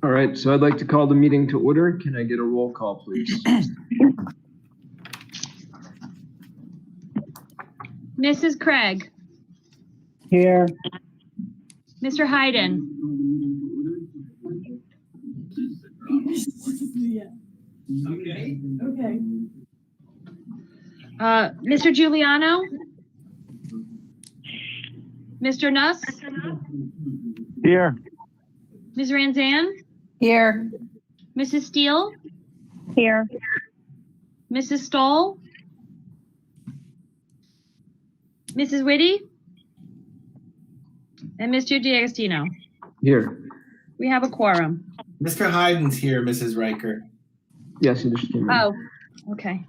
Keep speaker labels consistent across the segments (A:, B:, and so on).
A: All right, so I'd like to call the meeting to order. Can I get a roll call, please?
B: Mrs. Craig.
C: Here.
B: Mr. Hayden.
C: Okay.
B: Mr. Giuliano. Mr. Nuss.
C: Here.
B: Ms. Ranzan.
D: Here.
B: Mrs. Steele.
D: Here.
B: Mrs. Stoll. Mrs. Whitty. And Mr. D'Agostino.
A: Here.
B: We have a quorum.
E: Mr. Hayden's here, Mrs. Riker.
A: Yes, it just came in.
B: Oh, okay.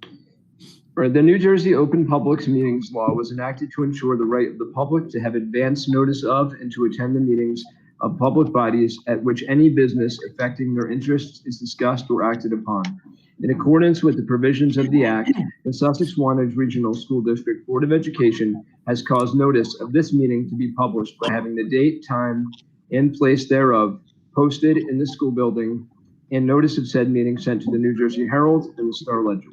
A: All right, the New Jersey Open Public Meetings Law was enacted to ensure the right of the public to have advance notice of and to attend the meetings of public bodies at which any business affecting their interests is discussed or acted upon. In accordance with the provisions of the Act, the Sussex-Wantage Regional School District Board of Education has caused notice of this meeting to be published by having the date, time, and place thereof posted in the school building and notice of said meeting sent to the New Jersey Herald and the Star Ledger.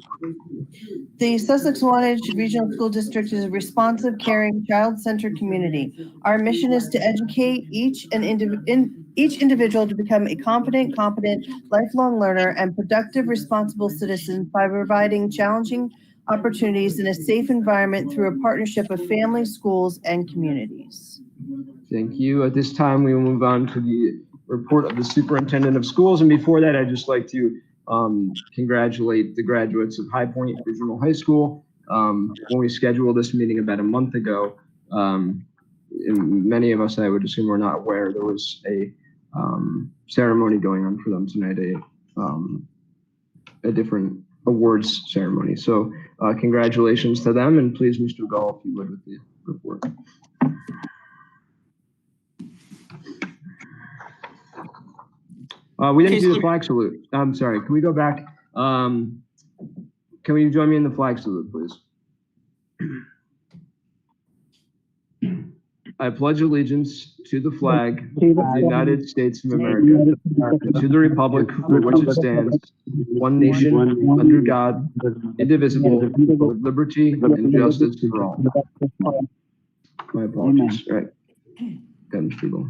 D: The Sussex-Wantage Regional School District is a responsive, caring, child-centered community. Our mission is to educate each individual to become a confident, competent, lifelong learner and productive, responsible citizen by providing challenging opportunities in a safe environment through a partnership of families, schools, and communities.
A: Thank you. At this time, we will move on to the report of the superintendent of schools. And before that, I'd just like to congratulate the graduates of High Point Regional High School. When we scheduled this meeting about a month ago, many of us, I would assume, were not aware there was a ceremony going on for them tonight, a different awards ceremony. So congratulations to them, and please, Mr. Gall, if you would, with the report. We didn't do the flag salute. I'm sorry. Can we go back? Can we join me in the flag salute, please? I pledge allegiance to the flag of the United States of America, and to the republic for which it stands, one nation, under God, indivisible, with liberty and justice for all. My apologies. All right. Got Mr. Gold.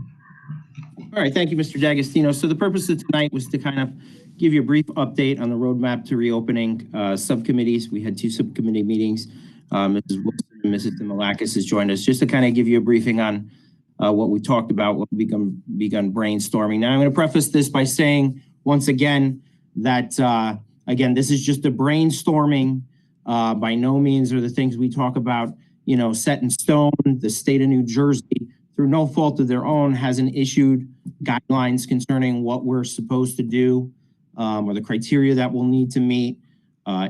F: All right, thank you, Mr. D'Agostino. So the purpose of tonight was to kind of give you a brief update on the roadmap to reopening subcommittees. We had two subcommittee meetings. Mrs. Wilson and Mrs. Demolakis has joined us just to kind of give you a briefing on what we talked about, what we begun brainstorming. Now, I'm going to preface this by saying once again that, again, this is just a brainstorming. By no means are the things we talk about, set in stone. The state of New Jersey, through no fault of their own, hasn't issued guidelines concerning what we're supposed to do or the criteria that we'll need to meet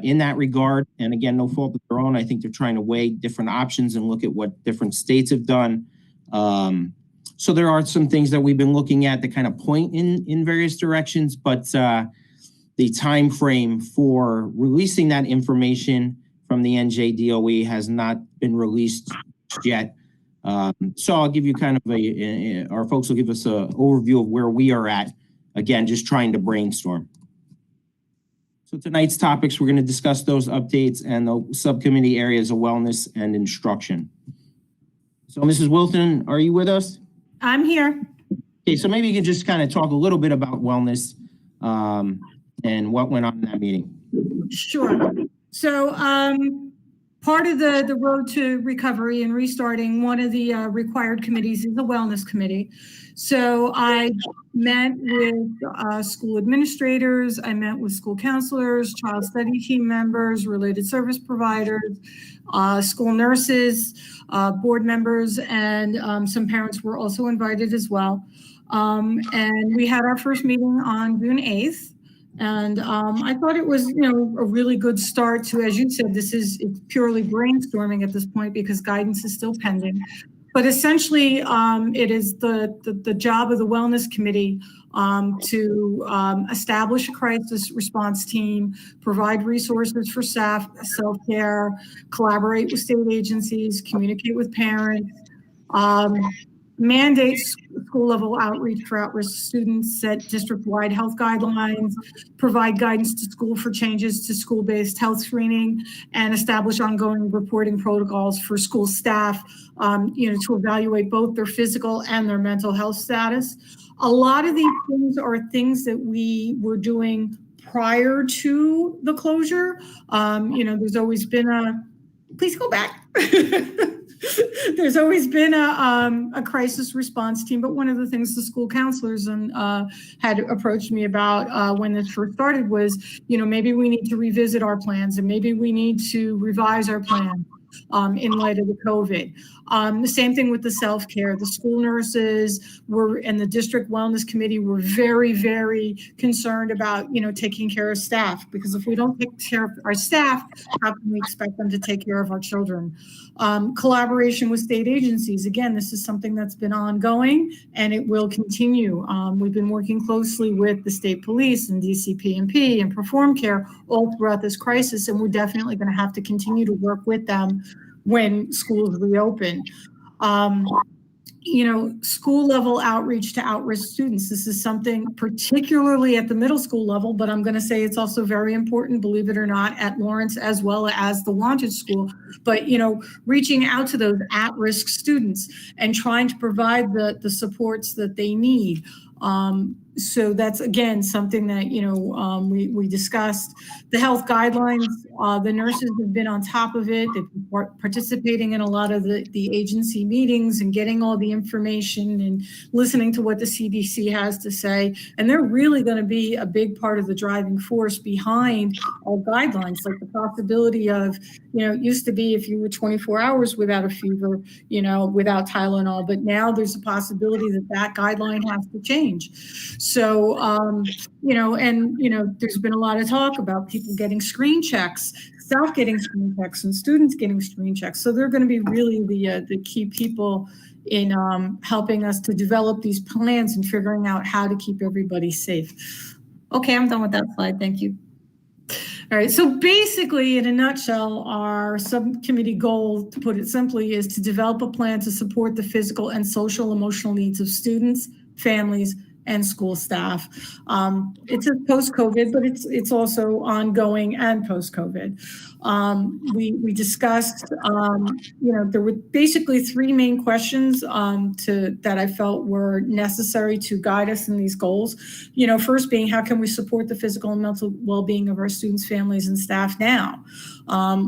F: in that regard. And again, no fault of their own. I think they're trying to weigh different options and look at what different states have done. So there are some things that we've been looking at that kind of point in various directions, but the time frame for releasing that information from the NJDOE has not been released yet. So I'll give you kind of our folks will give us an overview of where we are at. Again, just trying to brainstorm. So tonight's topics, we're going to discuss those updates and the subcommittee areas of wellness and instruction. So Mrs. Wilson, are you with us?
G: I'm here.
F: Okay, so maybe you can just kind of talk a little bit about wellness and what went on in that meeting.
G: Sure. So part of the road to recovery and restarting, one of the required committees is the wellness committee. So I met with school administrators, I met with school counselors, child study team members, related service providers, school nurses, board members, and some parents were also invited as well. And we had our first meeting on June 8th. And I thought it was, a really good start to, as you said, it's purely brainstorming at this point because guidance is still pending. But essentially, it is the job of the wellness committee to establish a crisis response team, provide resources for staff, self-care, collaborate with state agencies, communicate with parents, mandate school level outreach for at-risk students, set district-wide health guidelines, provide guidance to school for changes to school-based health screening, and establish ongoing reporting protocols for school staff, to evaluate both their physical and their mental health status. A lot of these things are things that we were doing prior to the closure. There's always been please go back. There's always been a crisis response team, but one of the things the school counselors had approached me about when this first started was, maybe we need to revisit our plans and maybe we need to revise our plan in light of the COVID. The same thing with the self-care. The school nurses and the district wellness committee were very, very concerned about, taking care of staff, because if we don't take care of our staff, how can we expect them to take care of our children? Collaboration with state agencies. Again, this is something that's been ongoing and it will continue. We've been working closely with the state police and DCP&P and Perform Care all throughout this crisis, and we're definitely going to have to continue to work with them when schools reopen. School level outreach to at-risk students. This is something particularly at the middle school level, but I'm going to say it's also very important, believe it or not, at Lawrence as well as the Wantage School. But, reaching out to those at-risk students and trying to provide the supports that they need. So that's, again, something that, we discussed. The health guidelines, the nurses have been on top of it. They've been participating in a lot of the agency meetings and getting all the information and listening to what the CDC has to say. And they're really going to be a big part of the driving force behind our guidelines, like the possibility of, it used to be if you were 24 hours without a fever, without Tylenol, but now there's a possibility that guideline has to change. So, there's been a lot of talk about people getting screen checks, staff getting screen checks, and students getting screen checks. So they're going to be really the key people in helping us to develop these plans and figuring out how to keep everybody safe. Okay, I'm done with that slide. Thank you. All right, so basically, in a nutshell, our subcommittee goal, to put it simply, is to develop a plan to support the physical and social emotional needs of students, families, and school staff. It's a post-COVID, but it's also ongoing and post-COVID. We discussed, there were basically three main questions that I felt were necessary to guide us in these goals. First being, how can we support the physical and mental well-being of our students, families, and staff now?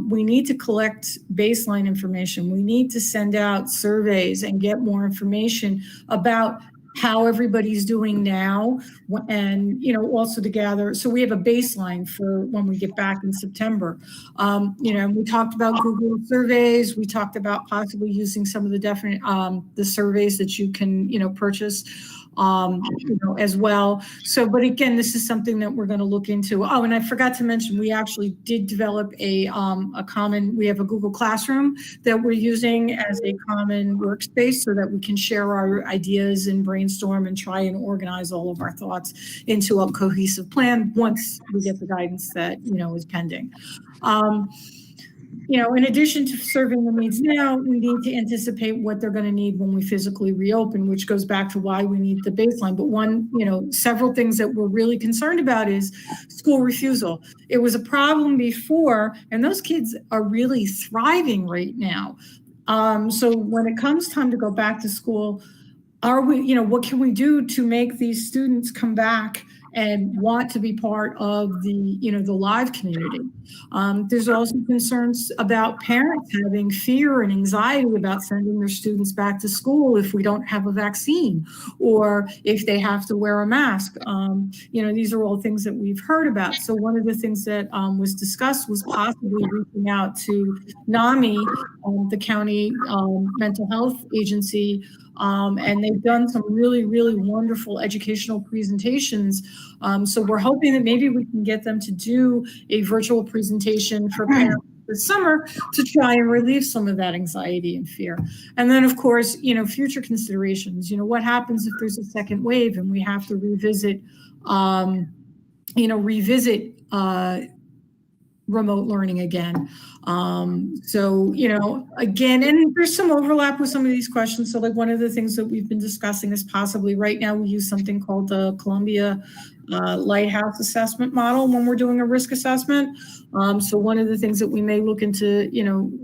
G: We need to collect baseline information. We need to send out surveys and get more information about how everybody's doing now, and also to gather, so we have a baseline for when we get back in September. We talked about Google surveys. We talked about possibly using some of the different the surveys that you can purchase as well. So, but again, this is something that we're going to look into. Oh, and I forgot to mention, we actually did develop we have a Google Classroom that we're using as a common workspace so that we can share our ideas and brainstorm and try and organize all of our thoughts into a cohesive plan once we get the guidance that, is pending. In addition to serving the needs now, we need to anticipate what they're going to need when we physically reopen, which goes back to why we need the baseline. But several things that we're really concerned about is school refusal. It was a problem before, and those kids are really thriving right now. So when it comes time to go back to school, what can we do to make these students come back and want to be part of the live community? There's also concerns about parents having fear and anxiety about sending their students back to school if we don't have a vaccine or if they have to wear a mask. These are all things that we've heard about. So one of the things that was discussed was possibly reaching out to NAMI, the county mental health agency, and they've done some really, really wonderful educational presentations. So we're hoping that maybe we can get them to do a virtual presentation for parents this summer to try and relieve some of that anxiety and fear. And then, of course, future considerations. What happens if there's a second wave and we have to revisit remote learning again. So, again, and there's some overlap with some of these questions. So like one of the things that we've been discussing is possibly right now we use something called the Columbia Lighthouse assessment model when we're doing a risk assessment. So one of the things that we may look into,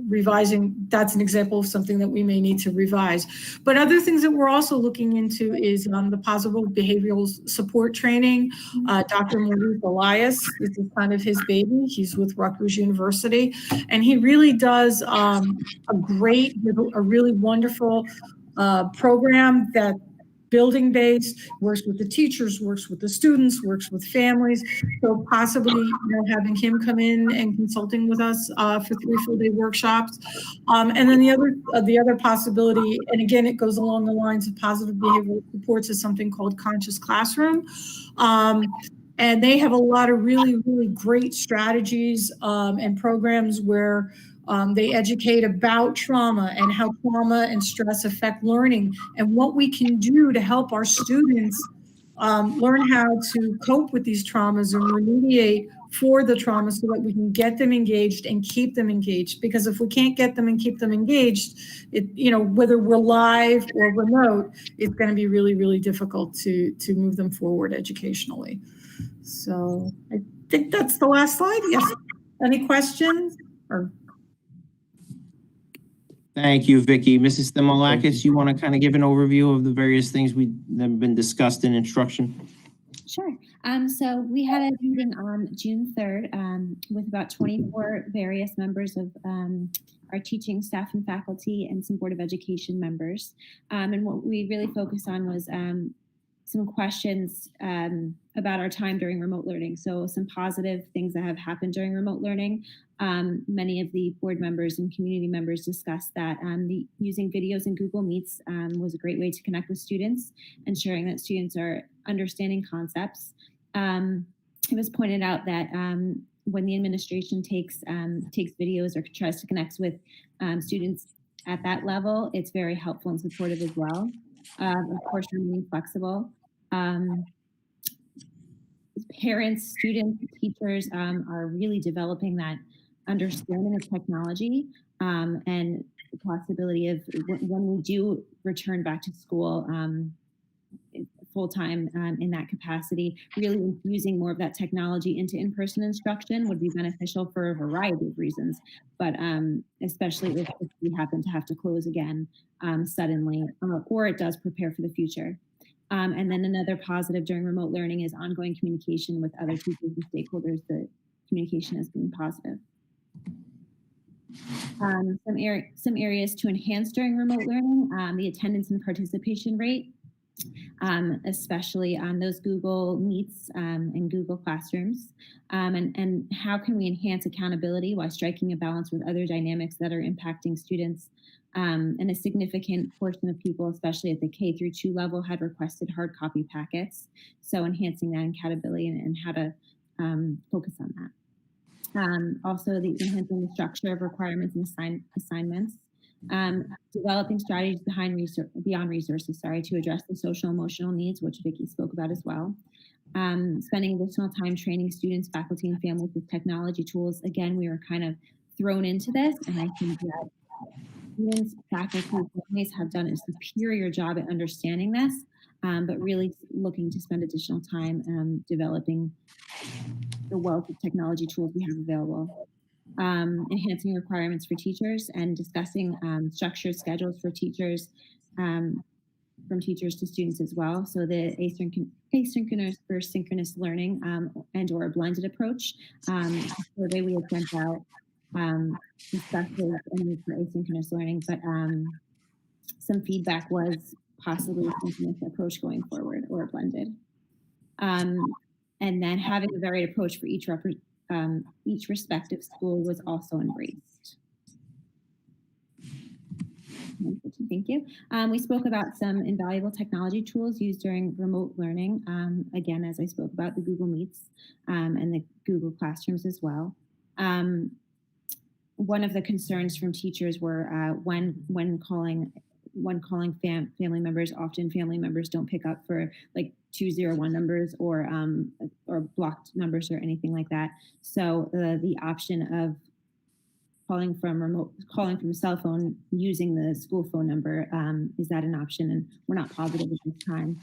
G: revising, that's an example of something that we may need to revise. But other things that we're also looking into is the positive behavioral support training. Dr. Maurice Elias, this is kind of his baby. He's with Rutgers University, and he really does a really wonderful program that building based, works with the teachers, works with the students, works with families. So possibly having him come in and consulting with us for 3 full-day workshops. And then the other possibility, and again, it goes along the lines of positive behavioral supports, is something called Conscious Classroom. And they have a lot of really, really great strategies and programs where they educate about trauma and how trauma and stress affect learning and what we can do to help our students learn how to cope with these traumas and remediate for the trauma so that we can get them engaged and keep them engaged. Because if we can't get them and keep them engaged, whether we're live or remote, it's going to be really, really difficult to move them forward educationally. So I think that's the last slide. Yes. Any questions?
F: Thank you, Vicky. Mrs. Thimolakis, you want to kind of give an overview of the various things that have been discussed in instruction?
H: Sure. So we had a meeting on June 3rd with about 24 various members of our teaching staff and faculty and some Board of Education members. And what we really focused on was some questions about our time during remote learning. So some positive things that have happened during remote learning. Many of the board members and community members discussed that using videos in Google Meets was a great way to connect with students, ensuring that students are understanding concepts. It was pointed out that when the administration takes videos or tries to connect with students at that level, it's very helpful and supportive as well. Of course, remaining flexible. Parents, students, teachers are really developing that understanding of technology and the possibility of when we do return back to school full-time in that capacity, really infusing more of that technology into in-person instruction would be beneficial for a variety of reasons, but especially if we happen to have to close again suddenly, or it does prepare for the future. And then another positive during remote learning is ongoing communication with other teachers and stakeholders. The communication has been positive. Some areas to enhance during remote learning, the attendance and participation rate, especially on those Google Meets and Google Classrooms, and how can we enhance accountability while striking a balance with other dynamics that are impacting students. And a significant portion of people, especially at the K through 2 level, had requested hard copy packets. So enhancing that accountability and how to focus on that. Also, enhancing the structure of requirements and assignments. Developing strategies beyond resources, to address the social emotional needs, which Vicki spoke about as well. Spending additional time training students, faculty, and families with technology tools. Again, we were kind of thrown into this, and I think that students, faculty, and families have done a superior job at understanding this, but really looking to spend additional time developing the wealth of technology tools we have available. Enhancing requirements for teachers and discussing structured schedules for teachers, from teachers to students as well. So the asynchronous versus synchronous learning and or a blended approach. The survey we had sent out discussed the need for asynchronous learning, but some feedback was possibly a synchronous approach going forward or a blended. And then having a varied approach for each respective school was also embraced. Thank you. We spoke about some invaluable technology tools used during remote learning. Again, as I spoke about, the Google Meets and the Google Classrooms as well. One of the concerns from teachers were when calling when calling family members, often family members don't pick up for like 201 numbers or blocked numbers or anything like that. So the option of calling from a cell phone using the school phone number, is that an option? And we're not positive at this time.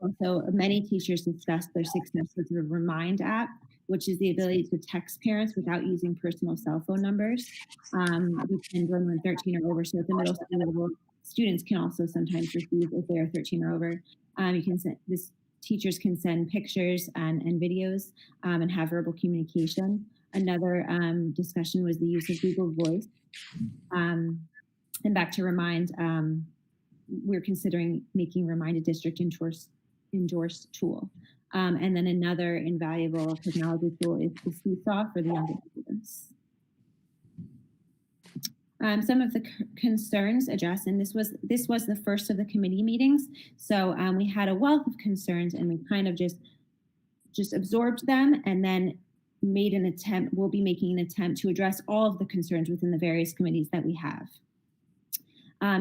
H: Also, many teachers discussed their success with the Remind app, which is the ability to text parents without using personal cell phone numbers. We can run when 13 or over. So at the middle school level, students can also sometimes receive if they are 13 or over. Teachers can send pictures and videos and have verbal communication. Another discussion was the use of Google Voice. And back to Remind, we're considering making Remind a district endorsed tool. And then another invaluable technology tool is the Seesaw for the younger students. Some of the concerns addressed, and this was the first of the committee meetings. So we had a wealth of concerns, and we kind of just absorbed them, and then we'll be making an attempt to address all of the concerns within the various committees that we have.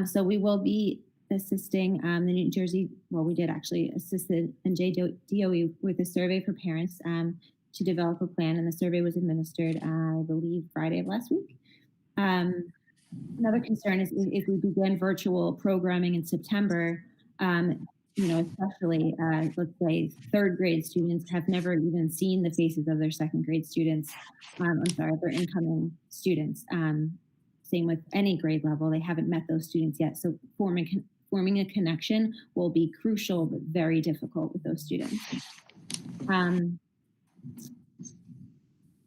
H: So we will be assisting the New Jersey, we did actually assist the NJDOE with a survey for parents to develop a plan, and the survey was administered, I believe, Friday of last week. Another concern is if we begin virtual programming in September, especially, let's say, third grade students have never even seen the faces of their second grade students. Their incoming students. Same with any grade level, they haven't met those students yet. So forming a connection will be crucial, but very difficult with those students.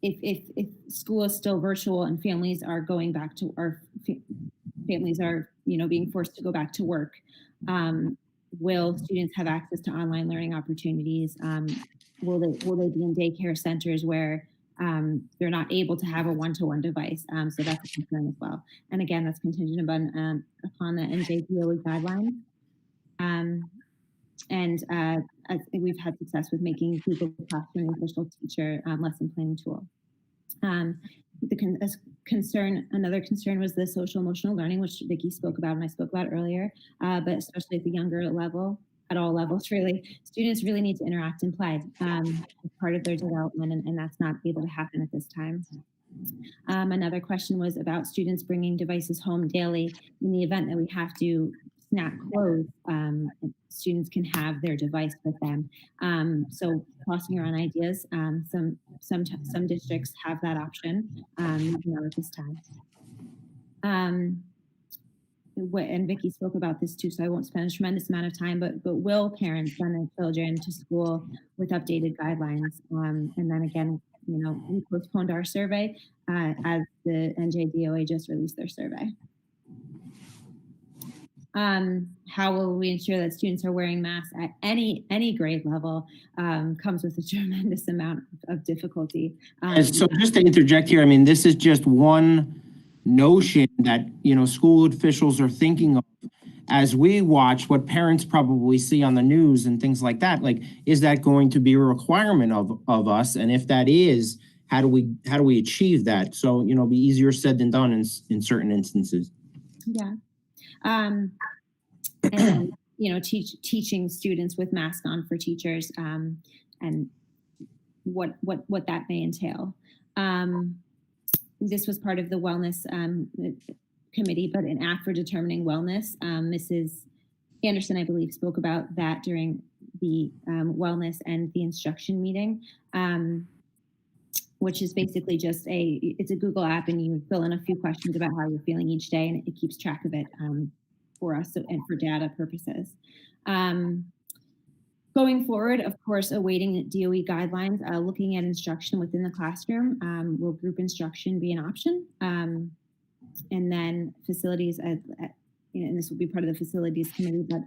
H: If school is still virtual and families are going back to, or families are, being forced to go back to work, will students have access to online learning opportunities? Will they be in daycare centers where they're not able to have a one-to-one device? So that's a concern as well. And again, that's contingent upon the NJDOE guidelines. I think we've had success with making Google Classroom an official teacher lesson planning tool. Another concern was the social emotional learning, which Vicki spoke about and I spoke about earlier, but especially at the younger level, at all levels, really, students really need to interact and play as part of their development, and that's not able to happen at this time. Another question was about students bringing devices home daily. In the event that we have to snack clothes, students can have their device with them. So tossing around ideas, some districts have that option at this time. And Vicki spoke about this too, so I won't spend a tremendous amount of time, but will parents send their children to school with updated guidelines? And then again, we postponed our survey as the NJDOA just released their survey. How will we ensure that students are wearing masks at any grade level comes with a tremendous amount of difficulty.
F: So just to interject here, I mean, this is just one notion that, school officials are thinking of as we watch what parents probably see on the news and things like that. Like, is that going to be a requirement of us? And if that is, how do we achieve that? So, be easier said than done in certain instances.
H: Yeah. And teaching students with masks on for teachers, and what that may entail. This was part of the wellness committee, but an app for determining wellness. Mrs. Anderson, I believe, spoke about that during the wellness and the instruction meeting, which is basically just it's a Google app, and you fill in a few questions about how you're feeling each day, and it keeps track of it for us and for data purposes. Going forward, of course, awaiting DOE guidelines, looking at instruction within the classroom. Will group instruction be an option? And then facilities, and this will be part of the facilities committee, but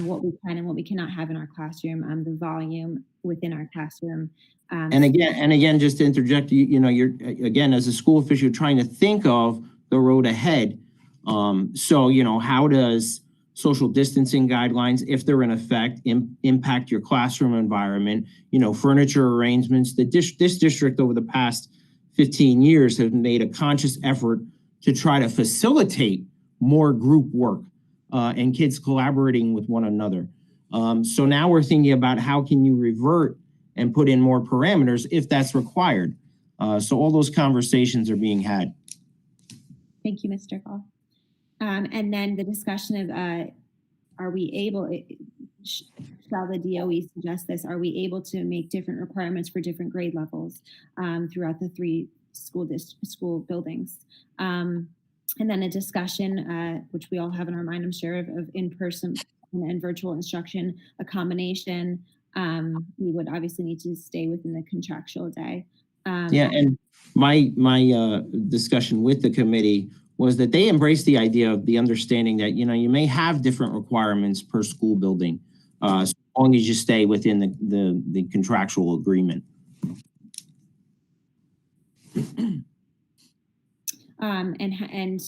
H: what we can and what we cannot have in our classroom, the volume within our classroom.
F: And again, just to interject, you're again, as a school official, you're trying to think of the road ahead. So, how does social distancing guidelines, if they're in effect, impact your classroom environment? Furniture arrangements. This district over the past 15 years has made a conscious effort to try to facilitate more group work. and kids collaborating with one another. So now we're thinking about how can you revert and put in more parameters if that's required. So all those conversations are being had.
H: Thank you, Mr. Gall. And then the discussion of, are we able, shall the DOE suggest this, are we able to make different requirements for different grade levels throughout the 3 school buildings? And then a discussion, which we all have in our mind, I'm sure, of in-person and virtual instruction, a combination. We would obviously need to stay within the contractual day.
F: Yeah, and my discussion with the committee was that they embraced the idea of the understanding that, you know, you may have different requirements per school building, as long as you stay within the contractual agreement.
H: And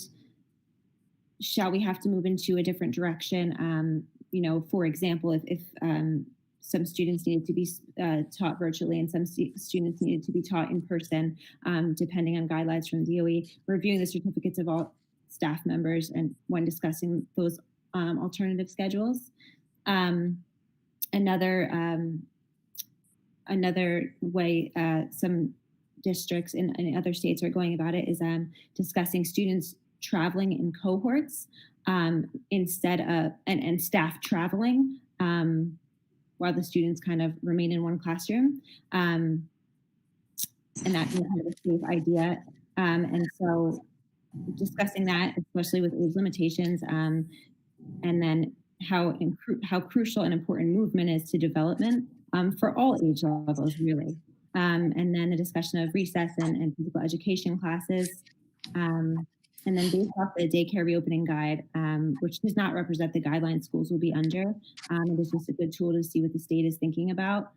H: shall we have to move into a different direction? You know, for example, if some students needed to be taught virtually and some students needed to be taught in person, depending on guidelines from the DOE, reviewing the certificates of all staff members and when discussing those alternative schedules. Another way some districts in other states are going about it is discussing students traveling in cohorts instead of, and staff traveling while the students kind of remain in one classroom. And that's kind of a safe idea. And so discussing that, especially with age limitations, and then how crucial and important movement is to development for all age levels, really. And then the discussion of recess and physical education classes. And then based off the daycare reopening guide, which does not represent the guidelines schools will be under, it is just a good tool to see what the state is thinking about.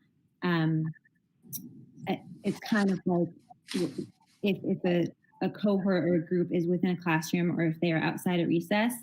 H: It's kind of like if a cohort or a group is within a classroom or if they are outside at recess,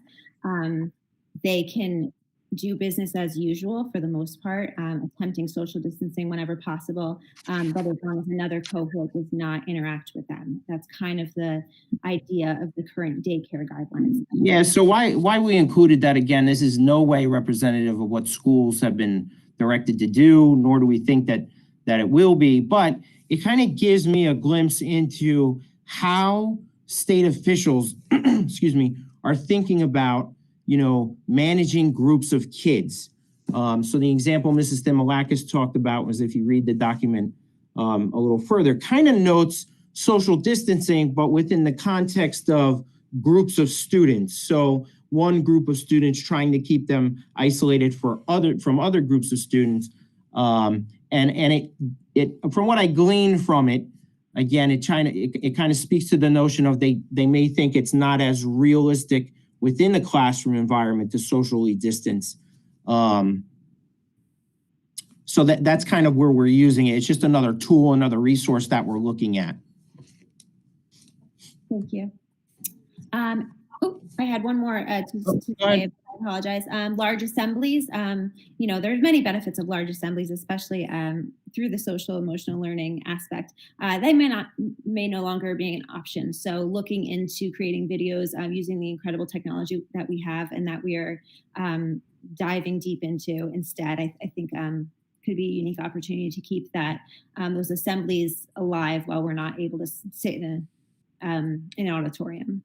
H: they can do business as usual for the most part, attempting social distancing whenever possible, but as long as another cohort does not interact with them. That's kind of the idea of the current daycare guidelines.
F: Yeah, so why we included that, again, this is no way representative of what schools have been directed to do, nor do we think that it will be, but it kind of gives me a glimpse into how state officials, excuse me, are thinking about, you know, managing groups of kids. So the example Mrs. Thimmelakis talked about was, if you read the document a little further, kind of notes social distancing, but within the context of groups of students. So one group of students trying to keep them isolated from other groups of students. And it from what I gleaned from it, again, it kind of speaks to the notion of they may think it's not as realistic within the classroom environment to socially distance. So that's kind of where we're using it. It's just another tool, another resource that we're looking at.
H: Thank you. I had one more to say. I apologize. Large assemblies, you know, there's many benefits of large assemblies, especially through the social emotional learning aspect. They may no longer be an option. So looking into creating videos using the incredible technology that we have and that we are diving deep into instead, I think could be a unique opportunity to keep those assemblies alive while we're not able to sit in an auditorium.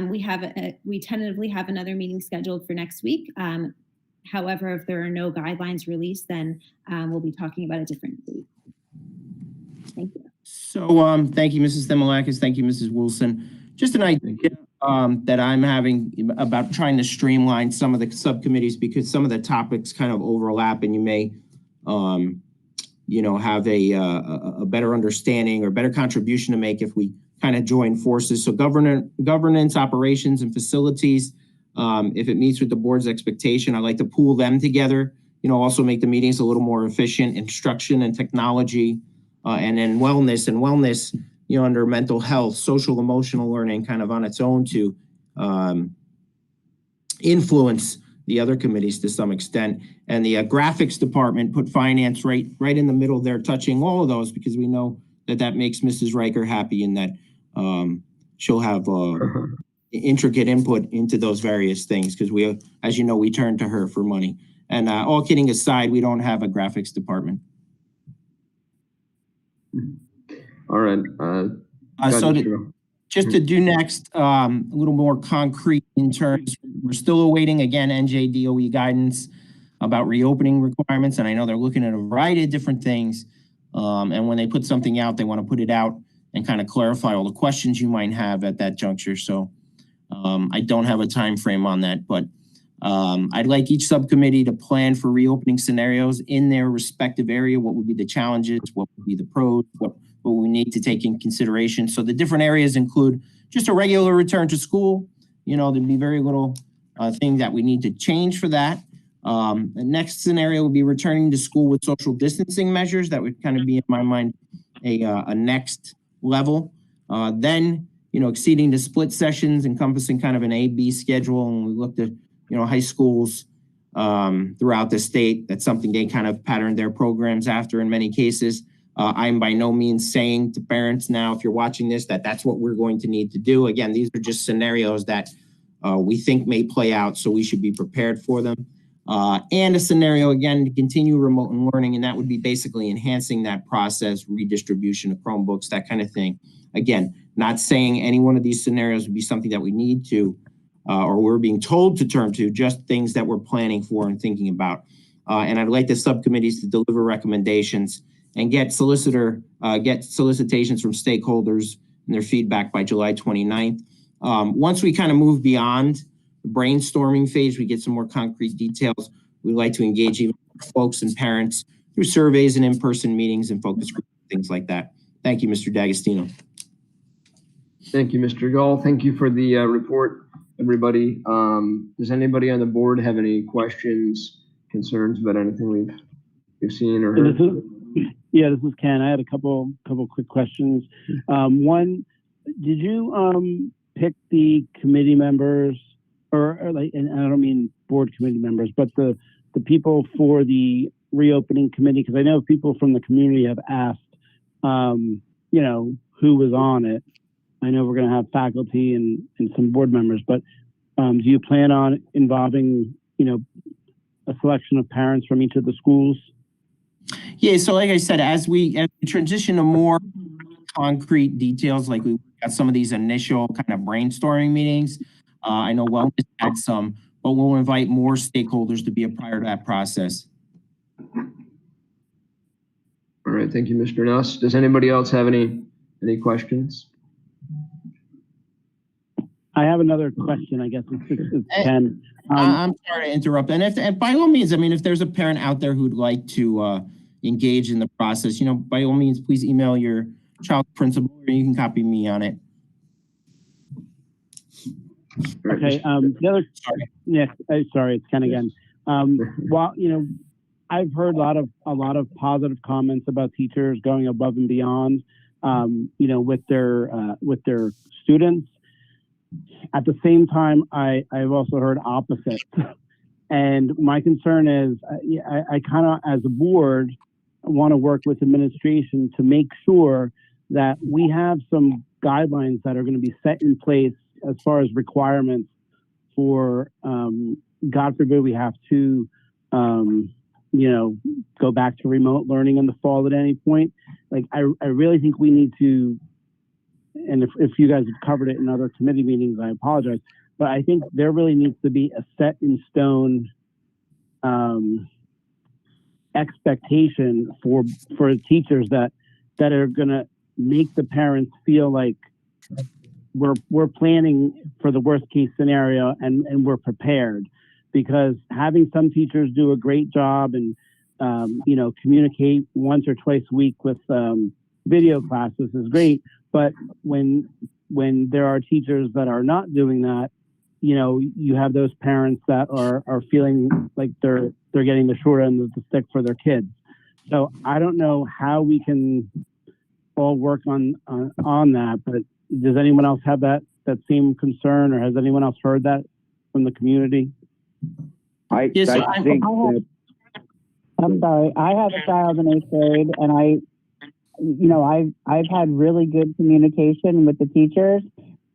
H: We tentatively have another meeting scheduled for next week. However, if there are no guidelines released, then we'll be talking about a different date. Thank you.
F: So thank you, Mrs. Thimmelakis. Thank you, Mrs. Wilson. Just an idea that I'm having about trying to streamline some of the subcommittees, because some of the topics kind of overlap, and you may you know, have a better understanding or better contribution to make if we kind of join forces. So governance, operations, and facilities, if it meets with the board's expectation, I like to pool them together, you know, also make the meetings a little more efficient. Instruction and technology, and then wellness, you know, under mental health, social emotional learning, kind of on its own to influence the other committees to some extent. And the graphics department put finance right in the middle there, touching all of those, because we know that makes Mrs. Riker happy, and that she'll have intricate input into those various things because we, as you know, we turn to her for money. And all kidding aside, we don't have a graphics department.
A: All right.
F: So just to do next, a little more concrete in terms, we're still awaiting, again, NJDOE guidance about reopening requirements. And I know they're looking at a variety of different things. And when they put something out, they want to put it out and kind of clarify all the questions you might have at that juncture. So I don't have a time frame on that, but I'd like each subcommittee to plan for reopening scenarios in their respective area. What would be the challenges? What would be the pros? What we need to take in consideration. So the different areas include just a regular return to school. You know, there'd be very little thing that we need to change for that. The next scenario would be returning to school with social distancing measures. That would kind of be, in my mind, a next level. Then, you know, exceeding the split sessions, encompassing kind of an A-B schedule. And we looked at, you know, high schools throughout the state. That's something they kind of patterned their programs after in many cases. I'm by no means saying to parents now, if you're watching this, that that's what we're going to need to do. Again, these are just scenarios that we think may play out, so we should be prepared for them. And a scenario, again, to continue remote learning, and that would be basically enhancing that process, redistribution of Chromebooks, that kind of thing. Again, not saying any one of these scenarios would be something that we need to, or we're being told to turn to, just things that we're planning for and thinking about. And I'd like the subcommittees to deliver recommendations and get solicitations from stakeholders and their feedback by July 29th. Once we kind of move beyond the brainstorming phase, we get some more concrete details. We'd like to engage even folks and parents through surveys and in-person meetings and focus groups, things like that. Thank you, Mr. D'Agostino.
A: Thank you, Mr. Gull. Thank you for the report, everybody. Does anybody on the board have any questions, concerns about anything we've seen or heard?
C: This is Ken. I had a couple quick questions. One, did you pick the committee members, or like, and I don't mean board committee members, but the people for the reopening committee? Because I know people from the community have asked, you know, who was on it. I know we're going to have faculty and some board members, but do you plan on involving, you know, a selection of parents from each of the schools?
F: Yeah, so like I said, as we transition to more concrete details, like we got some of these initial kind of brainstorming meetings. I know Wellness had some, but we'll invite more stakeholders to be a part of that process.
A: All right, thank you, Mr. Nuss. Does anybody else have any questions?
C: I have another question, I guess. It's Ken.
F: I'm sorry to interrupt. And by all means, I mean, if there's a parent out there who'd like to engage in the process, you know, by all means, please email your child's principal, or you can copy me on it.
C: Okay. The other, sorry, it's Ken again. Well, you know, I've heard a lot of positive comments about teachers going above and beyond, you know, with their students. At the same time, I've also heard opposite. And my concern is, I kind of, as a board, want to work with administration to make sure that we have some guidelines that are going to be set in place as far as requirements for, God forbid, we have to, you know, go back to remote learning in the fall at any point. Like, I really think we need to, and if you guys have covered it in other committee meetings, I apologize, but I think there really needs to be a set in stone expectation for teachers that are going to make the parents feel like we're planning for the worst case scenario and we're prepared. Because having some teachers do a great job and you know, communicate once or twice a week with video classes is great, but when there are teachers that are not doing that, you know, you have those parents that are feeling like they're getting the short end of the stick for their kids. So I don't know how we can all work on that, but does anyone else have that same concern, or has anyone else heard that from the community? I'm sorry. I have a child in 8th grade, and I've had really good communication with the teachers,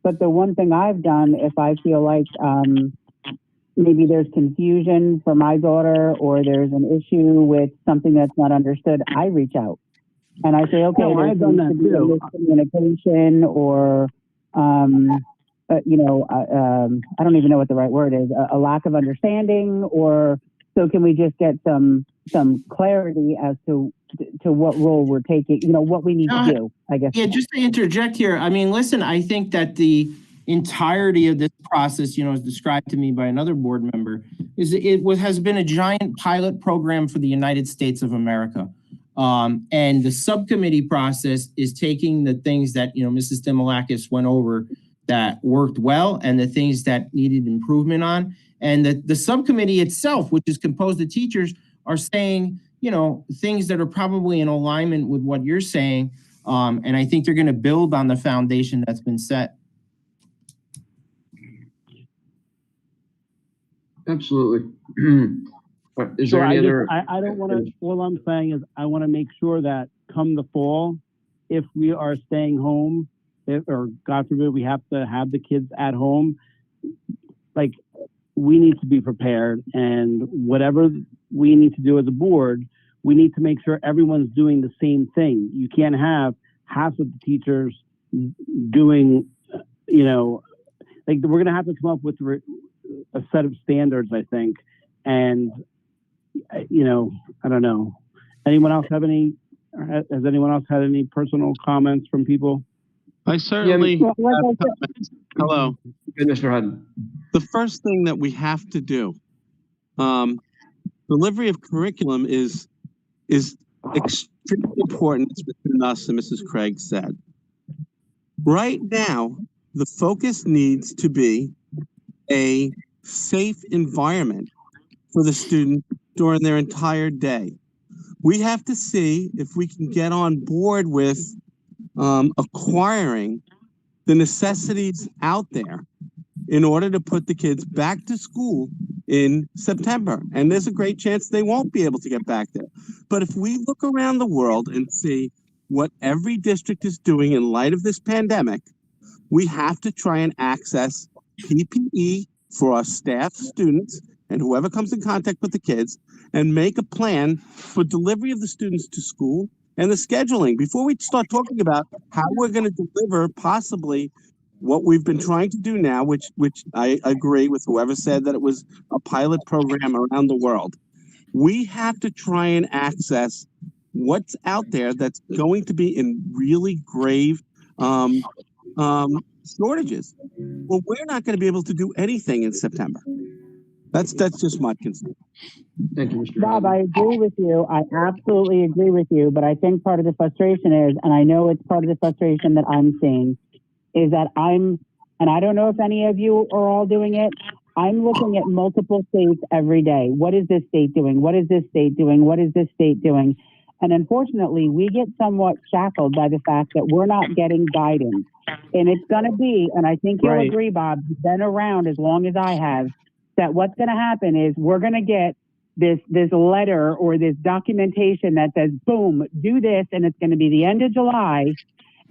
I: But the one thing I've done, if I feel like maybe there's confusion for my daughter or there's an issue with something that's not understood, I reach out and I say, okay,
C: No, I've done that too.
I: Communication or, you know, I don't even know what the right word is, a lack of understanding, or so can we just get some clarity as to what role we're taking, you know, what we need to do, I guess.
F: Yeah, just to interject here. I mean, listen, I think that the entirety of this process, you know, as described to me by another board member, has been a giant pilot program for the United States of America. And the subcommittee process is taking the things that, you know, Mrs. Dimolakis went over that worked well and the things that needed improvement on. And the subcommittee itself, which is composed of teachers, are saying, you know, things that are probably in alignment with what you're saying. And I think they're going to build on the foundation that's been set.
A: Absolutely. Is
C: So
A: there any other?
C: I don't want to, all I'm saying is I want to make sure that come the fall, if we are staying home, or God forbid we have to have the kids at home, like we need to be prepared, and whatever we need to do as a board, we need to make sure everyone's doing the same thing. You can't have half of the teachers doing, you know, like we're going to have to come up with a set of standards, I think. And, you know, I don't know. Has anyone else had any personal comments from people?
J: I certainly have comments. Hello.
A: Good, Mr. Hutton.
J: The first thing that we have to do, delivery of curriculum is extremely important, as Mr. Nuss and Mrs. Craig said. Right now, the focus needs to be a safe environment for the student during their entire day. We have to see if we can get on board with acquiring the necessities out there in order to put the kids back to school in September. And there's a great chance they won't be able to get back there. But if we look around the world and see what every district is doing in light of this pandemic, we have to try and access PPE for our staff, students, and whoever comes in contact with the kids, and make a plan for delivery of the students to school and the scheduling before we start talking about how we're going to deliver possibly what we've been trying to do now, which I agree with whoever said that it was a pilot program around the world. We have to try and access what's out there that's going to be in really grave shortages. Well, we're not going to be able to do anything in September. That's just my concern.
A: Thank you, Mr.
I: Bob,
A: Hutton.
I: I agree with you. I absolutely agree with you. But I think part of the frustration is, and I know it's part of the frustration that I'm seeing, is that and I don't know if any of you are all doing it, I'm looking at multiple states every day. What is this state doing? What is this state doing? What is this state doing? And unfortunately, we get somewhat shackled by the fact that we're not getting guidance. And it's going to be, and I think you'll agree, Bob, you've been around as long as I have, that what's going to happen is we're going to get this letter or this documentation that says, boom, do this, and it's going to be the end of July,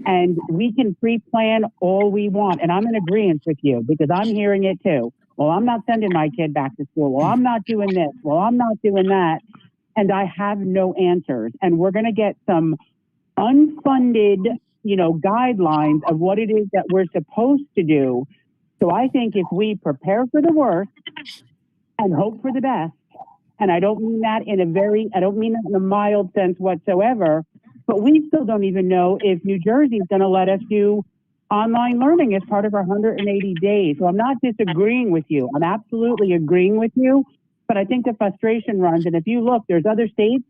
I: and we can pre-plan all we want. And I'm in agreement with you because I'm hearing it too. Well, I'm not sending my kid back to school. Well, I'm not doing this. Well, I'm not doing that. And I have no answers. And we're going to get some unfunded, you know, guidelines of what it is that we're supposed to do. So I think if we prepare for the worst and hope for the best, and I don't mean that in a mild sense whatsoever, but we still don't even know if New Jersey is going to let us do online learning as part of our 180 days. So I'm not disagreeing with you. I'm absolutely agreeing with you. But I think the frustration runs. And if you look, there's other states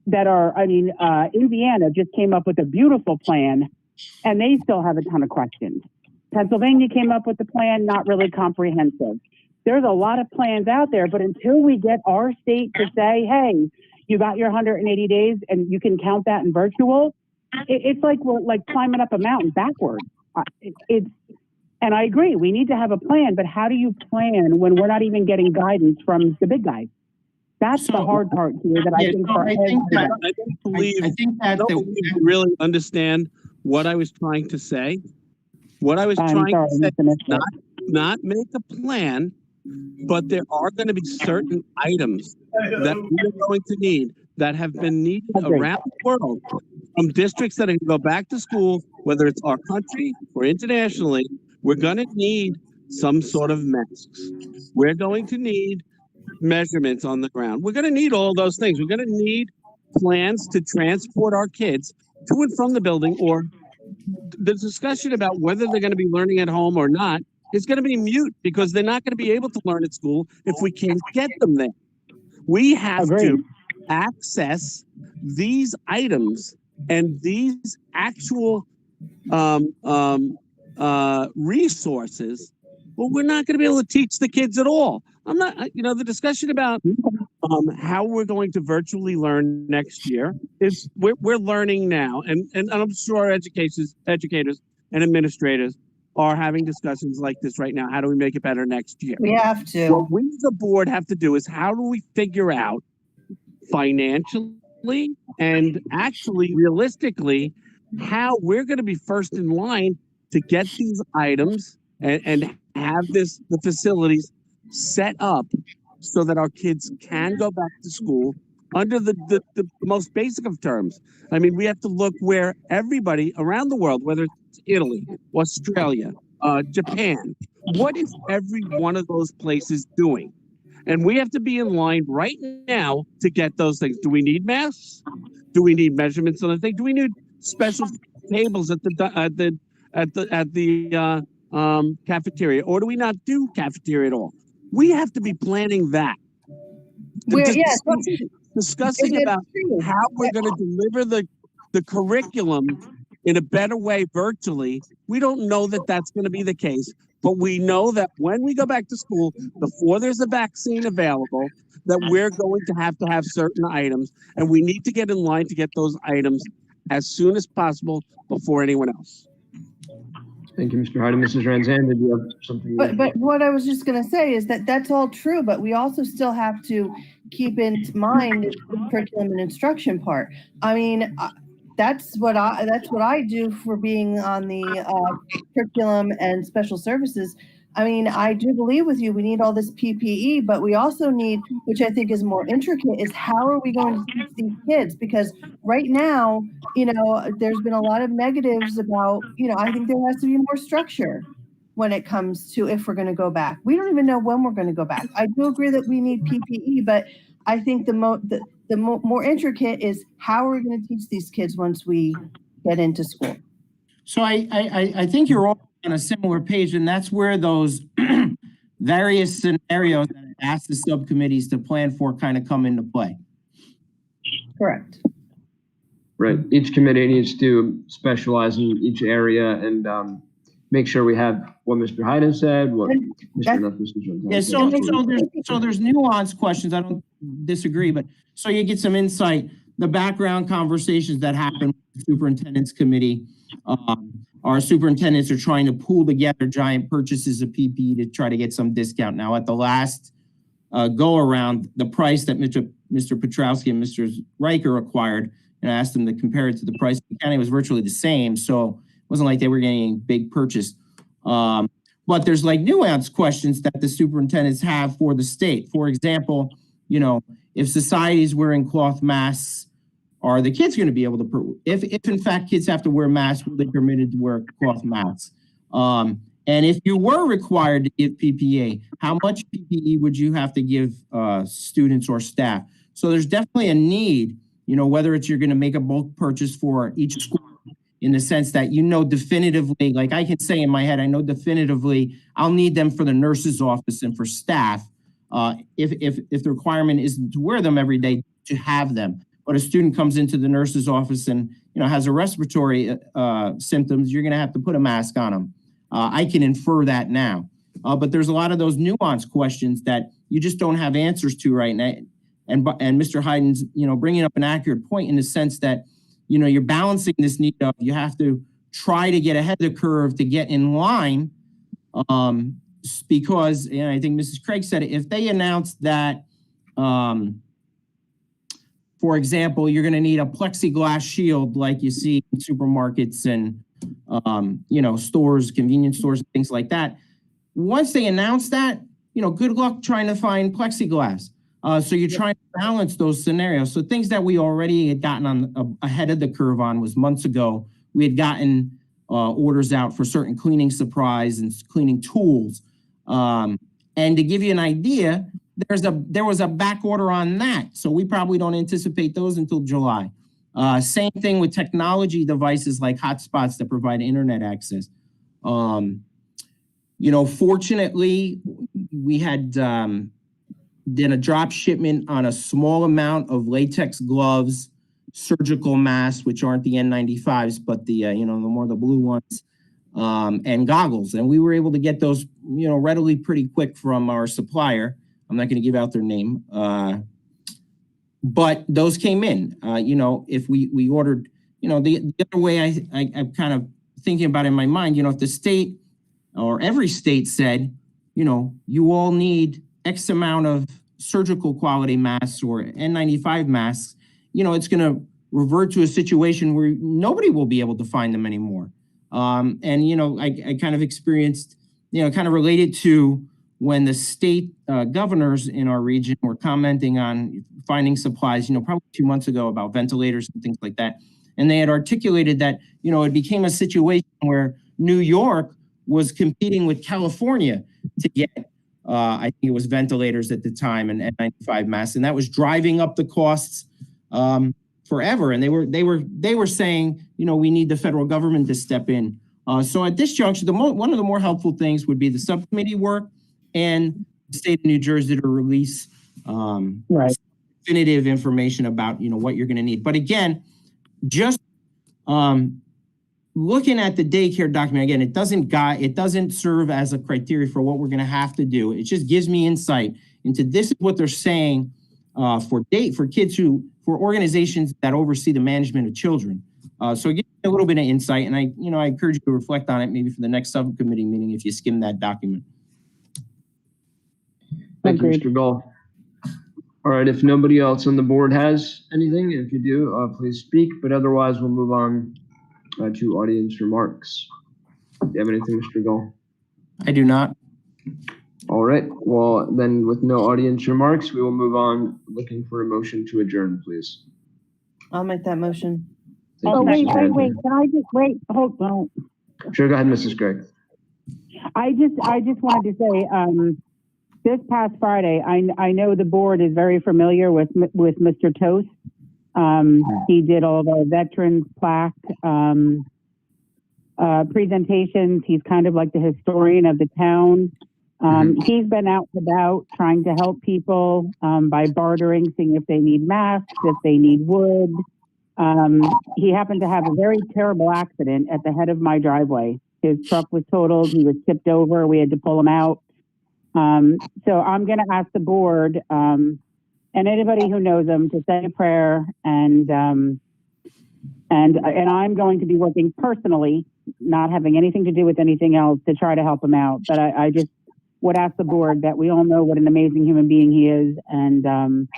I: that are, Indiana just came up with a beautiful plan and they still have a ton of questions. Pennsylvania came up with the plan, not really comprehensive. There's a lot of plans out there, but until we get our state to say, hey, you got your 180 days and you can count that in virtual, it's like we're like climbing up a mountain backwards. And I agree, we need to have a plan, but how do you plan when we're not even getting guidance from the big guys? That's the hard part here that I think
J: I don't believe you really understand what I was trying to say. What I was
I: I'm
J: trying
I: sorry,
J: to say,
I: Mr. Mitchell.
J: not make a plan, but there are going to be certain items that we are going to need that have been needed
I: Agreed.
J: around the world from districts that are going to go back to school, whether it's our country or internationally. We're going to need some sort of masks. We're going to need measurements on the ground. We're going to need all those things. We're going to need plans to transport our kids to and from the building, or the discussion about whether they're going to be learning at home or not is going to be mute because they're not going to be able to learn at school if we can't get them there. We have
I: Agreed.
J: to access these items and these actual resources. Well, we're not going to be able to teach the kids at all. I'm not, the discussion about how we're going to virtually learn next year is we're learning now, and I'm sure educators and administrators are having discussions like this right now. How do we make it better next year?
D: We have to.
J: What we as a board have to do is how do we figure out financially and actually realistically how we're going to be first in line to get these items and have the facilities set up so that our kids can go back to school under the most basic of terms. I mean, we have to look where everybody around the world, whether it's Italy, Australia, Japan, what is every one of those places doing? And we have to be in line right now to get those things. Do we need masks? Do we need measurements on the thing? Do we need special tables at the cafeteria, or do we not do cafeteria at all? We have to be planning that. Discussing about how we're going to deliver the curriculum in a better way virtually. We don't know that that's going to be the case, but we know that when we go back to school, before there's a vaccine available, that we're going to have certain items, and we need to get in line to get those items as soon as possible before anyone else.
A: Thank you, Mr. Hyden. Mrs. Ranzan, did you have something?
D: But what I was just going to say is that that's all true, but we also still have to keep in mind the curriculum and instruction part. I mean, that's what I do for being on the curriculum and special services. I mean, I do believe with you, we need all this PPE, but we also need, which I think is more intricate, is how are we going to teach these kids? Because right now, there's been a lot of negatives about, I think there has to be more structure when it comes to if we're going to go back. We don't even know when we're going to go back. I do agree that we need PPE, but I think the more intricate is how are we going to teach these kids once we get into school?
F: So I think you're all on a similar page, and that's where those various scenarios that I asked the subcommittees to plan for kind of come into play.
D: Correct.
A: Right. Each committee needs to specialize in each area and make sure we have what Mr. Hyden said, what Mr.
F: Yeah, so there's nuanced questions. I don't disagree, but so you get some insight. The background conversations that happen with the superintendent's committee. Our superintendents are trying to pool together giant purchases of PPE to try to get some discount. Now, at the last go around, the price that Mr. Petrowski and Mr. Riker acquired, and I asked them to compare it to the price in the county, was virtually the same. So it wasn't like they were getting a big purchase. But there's like nuanced questions that the superintendents have for the state. For example, if society's wearing cloth masks, are the kids going to be able to, if in fact kids have to wear masks, will they be permitted to wear cloth masks? And if you were required to give PPE, how much PPE would you have to give students or staff? So there's definitely a need, whether it's you're going to make a bulk purchase for each school in the sense that definitively, like I can say in my head, I know definitively I'll need them for the nurse's office and for staff if the requirement isn't to wear them every day, to have them. But a student comes into the nurse's office and has a respiratory symptoms, you're going to have to put a mask on them. I can infer that now, but there's a lot of those nuanced questions that you just don't have answers to right now. And Mr. Hyden's bringing up an accurate point in the sense that you're balancing this need of you have to try to get ahead of the curve to get in line, because I think Mrs. Craig said it, if they announce that. For example, you're going to need a plexiglass shield like you see in supermarkets and stores, convenience stores, things like that. Once they announce that, good luck trying to find plexiglass. So you're trying to balance those scenarios. So things that we already had gotten ahead of the curve on was months ago. We had gotten orders out for certain cleaning supplies and cleaning tools. And to give you an idea, there was a back order on that. So we probably don't anticipate those until July. Same thing with technology devices like hotspots that provide internet access. Fortunately, we had did a drop shipment on a small amount of latex gloves, surgical masks, which aren't the N95s, but the the blue ones, and goggles. And we were able to get those, readily pretty quick from our supplier. I'm not going to give out their name, but those came in. If we ordered, the other way I'm kind of thinking about in my mind, if the state or every state said, you all need X amount of surgical quality masks or N95 masks, it's going to revert to a situation where nobody will be able to find them anymore. I kind of experienced, kind of related to when the state governors in our region were commenting on finding supplies, probably 2 months ago about ventilators and things like that. And they had articulated that, it became a situation where New York was competing with California to get, I think it was ventilators at the time and N95 masks, and that was driving up the costs forever. And they were saying, we need the federal government to step in. So at this juncture, one of the more helpful things would be the subcommittee work and the state of New Jersey to release definitive information about what you're going to need. But again, just looking at the daycare document, again, it doesn't serve as a criteria for what we're going to have to do. It just gives me insight into this is what they're saying for organizations that oversee the management of children. So it gives me a little bit of insight, and I encourage you to reflect on it maybe for the next subcommittee meeting if you skim that document.
A: Thank you, Mr. Gall. All right, if nobody else on the board has anything, if you do, please speak, but otherwise we'll move on to audience remarks. Do you have anything, Mr. Gall?
F: I do not.
A: All right, well, then with no audience remarks, we will move on looking for a motion to adjourn, please.
D: I'll make that motion.
A: Thank
I: Oh,
A: you,
I: wait,
A: Mrs.
I: wait,
A: Hanson.
I: wait. Can I just wait? Hold on.
A: Sure, go ahead, Mrs. Gregg.
I: I just wanted to say, this past Friday, I know the board is very familiar with Mr. Toast. He did all of our veterans plaque presentations. He's kind of like the historian of the town. He's been out and about trying to help people by bartering, seeing if they need masks, if they need wood. He happened to have a very terrible accident at the head of my driveway. His truck was totaled. He was tipped over. We had to pull him out. So I'm going to ask the board and anybody who knows him to say a prayer, and I'm going to be working personally, not having anything to do with anything else, to try to help him out. But I just would ask the board that we all know what an amazing human being he is, and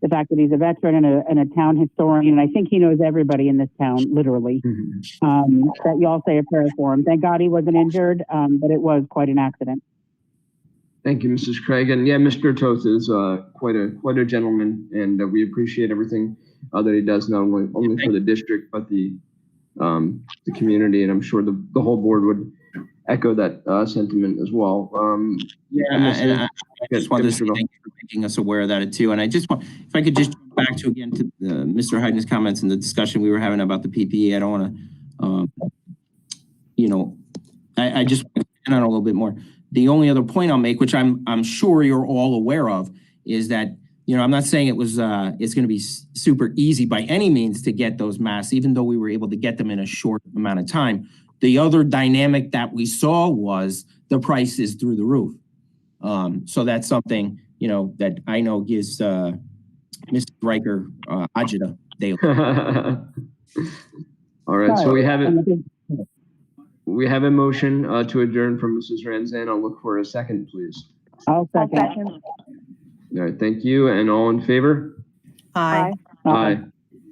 I: the fact that he's a veteran and a town historian, and I think he knows everybody in this town, literally, that you all say a prayer for him. Thank God he wasn't injured, but it was quite an accident.
A: Thank you, Mrs. Craig. And yeah, Mr. Toth is quite a gentleman, and we appreciate everything that he does, not only for the district, but the community. And I'm sure the whole board would echo that sentiment as well.
F: I just wanted to say thank you for making us aware of that too. And I just want, if I could just jump back to Mr. Hyden's comments and the discussion we were having about the PPE. I don't want to, I just want to get on a little bit more. The only other point I'll make, which I'm sure you're all aware of, is that, I'm not saying it was it's going to be super easy by any means to get those masks, even though we were able to get them in a short amount of time. The other dynamic that we saw was the prices through the roof. So that's something, that I know gives Mr. Riker agita daily.
A: All right, so we have it. We have a motion to adjourn from Mrs. Ranzan. I'll look for a second, please.
I: I'll second.
A: All right, thank you. And all in favor?
D: Aye.
A: Aye.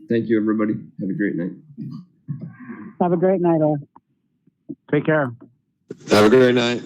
A: Thank you, everybody. Have a great night.
I: Have a great night, all.
C: Take care.
K: Have a great night.